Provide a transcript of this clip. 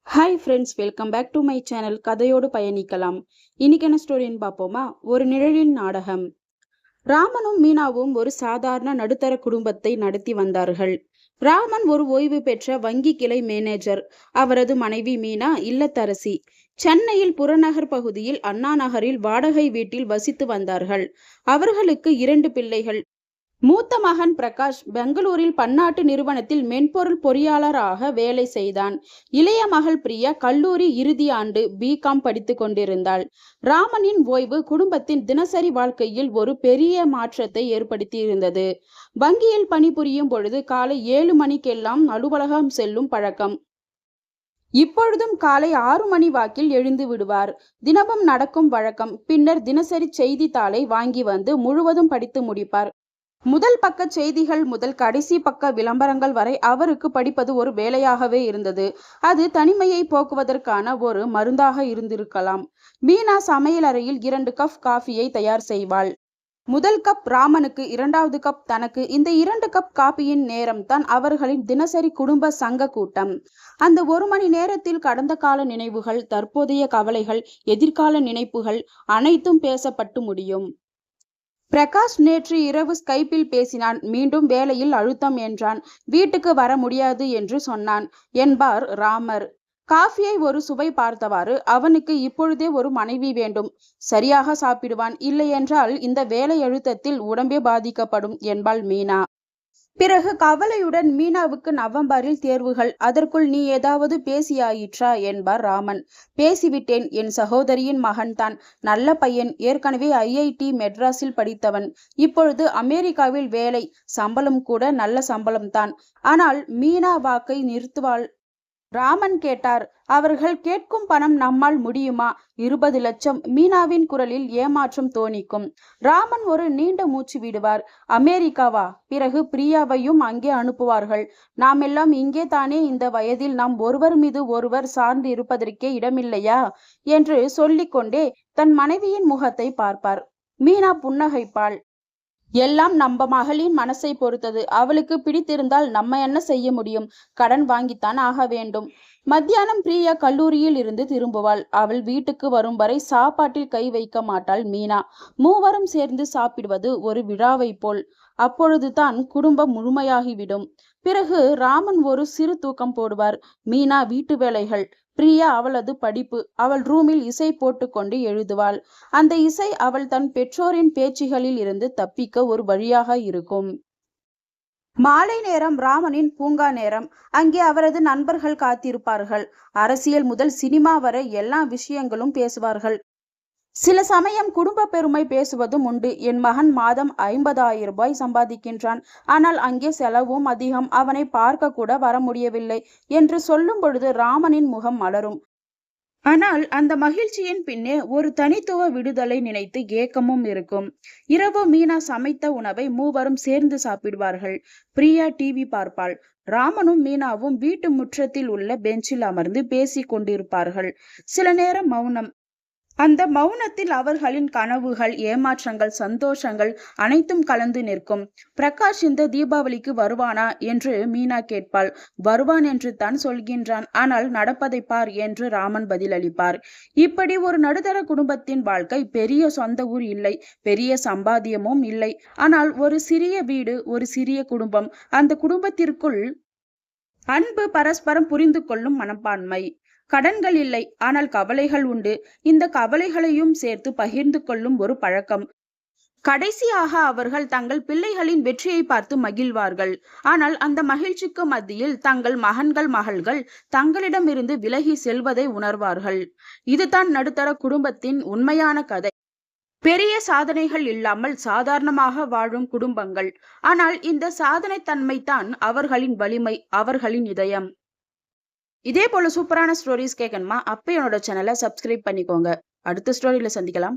Hi friends, welcome back to my channel. கதையோடு பயணிக்கலாம். இன்னைக்கு என்ன ஸ்டோரின்னு பார்ப்போமா? ஒரு நிழலின் நாடகம். ராமனும் மீனாவும் ஒரு சாதாரண நடுத்தர குடும்பத்தை நடத்தி வந்தார்கள். ராமன் ஒரு ஓய்வு பெற்ற வங்கி கிளை மேனேஜர். அவரது மனைவி மீனா இல்லத்தரசி. சென்னையில் புறநகர் பகுதியில் அண்ணா நகரில் வாடகை வீட்டில் வசித்து வந்தார்கள். அவர்களுக்கு 2 பிள்ளைகள். மூத்த மகன் பிரகாஷ் பெங்களூரில் பன்னாட்டு நிறுவனத்தில் மென்பொருள் பொறியாளராக வேலை செய்தான். இளைய மகள் பிரியா கல்லூரி இறுதி ஆண்டு பிகாம் படித்து கொண்டிருந்தாள். ராமனின் ஓய்வு குடும்பத்தின் தினசரி வாழ்க்கையில் ஒரு பெரிய மாற்றத்தை ஏற்படுத்தியிருந்தது. வங்கியில் பணிபுரியும் பொழுது காலை 7 மணிக்கெல்லாம் அலுவலகம் செல்லும் பழக்கம். இப்பொழுதும் காலை 6 மணி வாக்கில் எழுந்து விடுவார். தினமும் நடக்கும் வழக்கம். பின்னர் தினசரி செய்தித்தாளை வாங்கி வந்து முழுவதும் படித்து முடிப்பார். முதல் பக்க செய்திகள் முதல் கடைசி பக்க விளம்பரங்கள் வரை அவருக்கு படிப்பது ஒரு வேலையாகவே இருந்தது. அது தனிமையை போக்குவதற்கான ஒரு மருந்தாக இருந்திருக்கலாம். மீனா சமையலறையில் 2 கப் காஃபியை தயார் செய்வாள். முதல் கப் ராமனுக்கு, 2வது கப் தனக்கு. இந்த 2 கப் காபியின் நேரம் தான் அவர்களின் தினசரி குடும்ப சங்க கூட்டம். அந்த 1 மணி நேரத்தில் கடந்த கால நினைவுகள், தற்போதைய கவலைகள், எதிர்கால நினைப்புகள் அனைத்தும் பேசப்பட்டு முடியும். பிரகாஷ் நேற்று இரவு ஸ்கைப்பில் பேசினான். மீண்டும் வேலையில் அழுத்தம் என்றான். வீட்டுக்கு வர முடியாது என்று சொன்னான் என்பார் ராமர். காஃபியை ஒரு சுவை பார்த்தவாறு, அவனுக்கு இப்பொழுதே ஒரு மனைவி வேண்டும். சரியாக சாப்பிடுவான். இல்லையென்றால் இந்த வேலை அழுத்தத்தில் உடம்பே பாதிக்கப்படும் என்பாள் மீனா. பிறகு கவலையுடன், மீனாவுக்கு நவம்பரில் தேர்வுகள். அதற்குள் நீ ஏதாவது பேசியாயிற்றா என்பார் ராமன். பேசிவிட்டேன். என் சகோதரியின் மகன்தான். நல்ல பையன். ஏற்கனவே ஐஐடி மெட்ராஸில் படித்தவன். இப்பொழுது அமெரிக்காவில் வேலை. சம்பளம் கூட நல்ல சம்பளம்தான். ஆனால் மீனா வாக்கை நிறுத்துவாள். ராமன் கேட்டார். அவர்கள் கேட்கும் பணம் நம்மால் முடியுமா? 20 லட்சம். மீனாவின் குரலில் ஏமாற்றம் தோணிக்கும். ராமன் ஒரு நீண்ட மூச்சு விடுவார். அமெரிக்காவா? பிறகு பிரியாவையும் அங்கே அனுப்புவார்கள். நாமெல்லாம் இங்கே தானே. இந்த வயதில் நாம் ஒருவர் மீது ஒருவர் சார்ந்து இருப்பதற்கே இடமில்லையா என்று சொல்லிக்கொண்டே தன் மனைவியின் முகத்தை பார்ப்பார். மீனா புன்னகைப்பாள். எல்லாம் நம்ம மகளின் மனசை பொறுத்தது. அவளுக்கு பிடித்திருந்தால் நம்ம என்ன செய்ய முடியும்? கடன் வாங்கித்தான் ஆக வேண்டும். மத்தியானம் பிரியா கல்லூரியில் இருந்து திரும்புவாள். அவள் வீட்டுக்கு வரும் வரை சாப்பாட்டில் கை வைக்க மாட்டாள் மீனா. மூவரும் சேர்ந்து சாப்பிடுவது ஒரு விழாவை போல். அப்பொழுதுதான் குடும்பம் முழுமையாகிவிடும். பிறகு ராமன் ஒரு சிறு தூக்கம் போடுவார். மீனா வீட்டு வேலைகள். பிரியா அவளது படிப்பு. அவள் ரூமில் இசை போட்டுக்கொண்டு எழுதுவாள். அந்த இசை அவள் தன் பெற்றோரின் பேச்சுகளில் இருந்து தப்பிக்க ஒரு வழியாக இருக்கும். மாலை நேரம் ராமனின் பூங்கா நேரம். அங்கே அவரது நண்பர்கள் காத்திருப்பார்கள். அரசியல் முதல் சினிமா வரை எல்லா விஷயங்களும் பேசுவார்கள். சில சமயம் குடும்ப பெருமை பேசுவதும் உண்டு. என் மகன் மாதம் 50,000 ரூபாய் சம்பாதிக்கின்றான். ஆனால் அங்கே செலவும் அதிகம். அவனை பார்க்க கூட வர முடியவில்லை என்று சொல்லும் பொழுது ராமனின் முகம் மலரும். ஆனால் அந்த மகிழ்ச்சியின் பின்னே ஒரு தனித்துவ விடுதலை நினைத்து ஏக்கமும் இருக்கும். இரவு மீனா சமைத்த உணவை மூவரும் சேர்ந்து சாப்பிடுவார்கள். பிரியா டிவி பார்ப்பாள். ராமனும் மீனாவும் வீட்டு முற்றத்தில் உள்ள பெஞ்சில் அமர்ந்து பேசிக் கொண்டிருப்பார்கள். சில நேரம் மௌனம். அந்த மௌனத்தில் அவர்களின் கனவுகள், ஏமாற்றங்கள், சந்தோஷங்கள் அனைத்தும் கலந்து நிற்கும். பிரகாஷ் இந்த தீபாவளிக்கு வருவானா என்று மீனா கேட்பாள். வருவான் என்று தான் சொல்கின்றான். ஆனால் நடப்பதை பார் என்று ராமன் பதிலளிப்பார். இப்படி ஒரு நடுத்தர குடும்பத்தின் வாழ்க்கை. பெரிய சொந்த ஊர் இல்லை, பெரிய சம்பாத்தியமும் இல்லை. ஆனால் ஒரு சிறிய வீடு, ஒரு சிறிய குடும்பம். அந்த குடும்பத்திற்குள் அன்பு, பரஸ்பரம் புரிந்து கொள்ளும் மனப்பான்மை. கடன்கள் இல்லை, ஆனால் கவலைகள் உண்டு. இந்த கவலைகளையும் சேர்த்து பகிர்ந்து கொள்ளும் ஒரு பழக்கம். கடைசியாக அவர்கள் தங்கள் பிள்ளைகளின் வெற்றியை பார்த்து மகிழ்வார்கள். ஆனால் அந்த மகிழ்ச்சிக்கு மத்தியில் தங்கள் மகன்கள், மகள்கள் தங்களிடமிருந்து விலகி செல்வதை உணர்வார்கள். இதுதான் நடுத்தர குடும்பத்தின் உண்மையான கதை. பெரிய சாதனைகள் இல்லாமல் சாதாரணமாக வாழும் குடும்பங்கள். ஆனால் இந்த சாதனை தன்மைதான் அவர்களின் வலிமை, அவர்களின் இதயம். இதே போல சூப்பரான ஸ்டோரிஸ் கேட்கணுமா? அப்ப என்னோட சேனலை சப்ஸ்கிரைப் பண்ணிக்கோங்க. அடுத்த ஸ்டோரியில சந்திக்கலாம்.